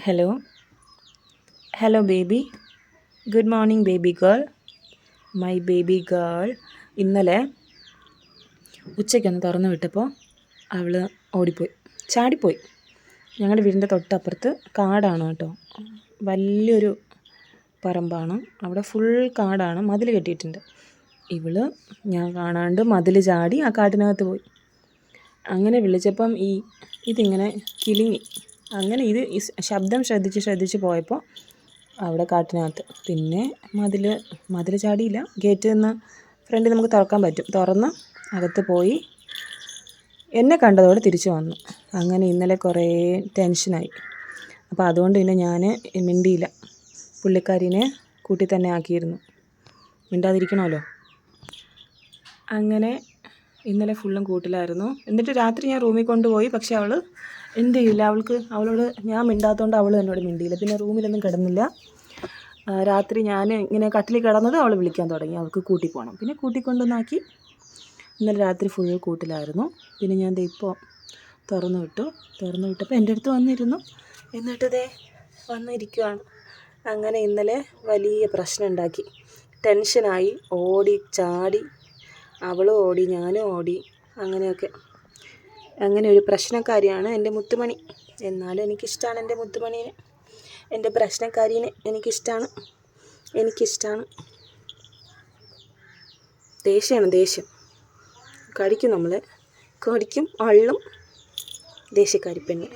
Hello hello baby. Good morning baby girl. My baby girl. ഇന്നലെ ഉച്ചയ്ക്കൊന്ന് തുറന്നു വിട്ടപ്പോൾ അവൾ ഓടിപ്പോയി, ചാടിപ്പോയി. ഞങ്ങളുടെ വീടിൻ്റെ തൊട്ടപ്പുറത്ത് കാടാണ് കേട്ടോ, വലിയൊരു പറമ്പാണ്. അവിടെ ഫുൾ കാടാണ്, മതിൽ കെട്ടിയിട്ടുണ്ട്. ഇവൾ ഞാൻ കാണാണ്ട് മതിൽ ചാടി ആ കാട്ടിനകത്ത് പോയി. അങ്ങനെ വിളിച്ചപ്പം ഇതിങ്ങനെ കിലുങ്ങി. അങ്ങനെ ഈ ശബ്ദം ശ്രദ്ധിച്ച് പോയപ്പോൾ അവിടെ കാട്ടിനകത്ത്. പിന്നെ മതിൽ ചാടിയില്ല, ഗേറ്റ് നിന്ന് ഫ്രണ്ടിൽ നമുക്ക് തുറക്കാൻ പറ്റും. തുറന്ന് അകത്ത് പോയി എന്നെ കണ്ടതോടെ തിരിച്ചു വന്നു. അങ്ങനെ ഇന്നലെ കുറേ ടെൻഷനായി. അപ്പോൾ അതുകൊണ്ട് പിന്നെ ഞാൻ മിണ്ടിയില്ല. പുള്ളിക്കാരിനെ കൂട്ടി തന്നെ ആക്കിയിരുന്നു, മിണ്ടാതിരിക്കണമല്ലോ. അങ്ങനെ ഇന്നലെ ഫുള്ളും കൂട്ടിലായിരുന്നു. എന്നിട്ട് രാത്രി ഞാൻ റൂമിൽ കൊണ്ടുപോയി. പക്ഷെ അവൾ എന്ത് ചെയ്യില്ല, അവളോട് ഞാൻ മിണ്ടാത്തതുകൊണ്ട് അവൾ എന്നോട് മിണ്ടിയില്ല. പിന്നെ റൂമിലൊന്നും കിടന്നില്ല. രാത്രി ഞാൻ ഇങ്ങനെ കട്ടിലിൽ കിടന്നത് അവൾ വിളിക്കാൻ തുടങ്ങി, അവൾക്ക് കൂട്ടി പോകണം. പിന്നെ കൂട്ടിക്കൊണ്ടുവന്നാക്കി. ഇന്നലെ രാത്രി ഫുൾ കൂട്ടിലായിരുന്നു. പിന്നെ ഞാൻ ഇപ്പോൾ തുറന്നു വിട്ടപ്പോൾ എൻ്റെ അടുത്ത് വന്നിരുന്നു. എന്നിട്ട് വന്നിരിക്കുവാണ്. അങ്ങനെ ഇന്നലെ വലിയ പ്രശ്നം ഉണ്ടാക്കി, ടെൻഷനായി, ഓടി ചാടി. അവളും ഓടി, ഞാനും ഓടി. അങ്ങനെയൊക്കെ. അങ്ങനെ ഒരു പ്രശ്നക്കാരിയാണ് എൻ്റെ മുത്തുമണി. എന്നാലും എനിക്കിഷ്ടമാണ് എൻ്റെ മുത്തുമണീനെ, എൻ്റെ പ്രശ്നക്കാരീനെ എനിക്കിഷ്ടമാണ്. ദേഷ്യം കടിക്കും, നമ്മളെ കടിക്കും, അള്ളും. ദേഷ്യക്കാരി പെണ്ണ്.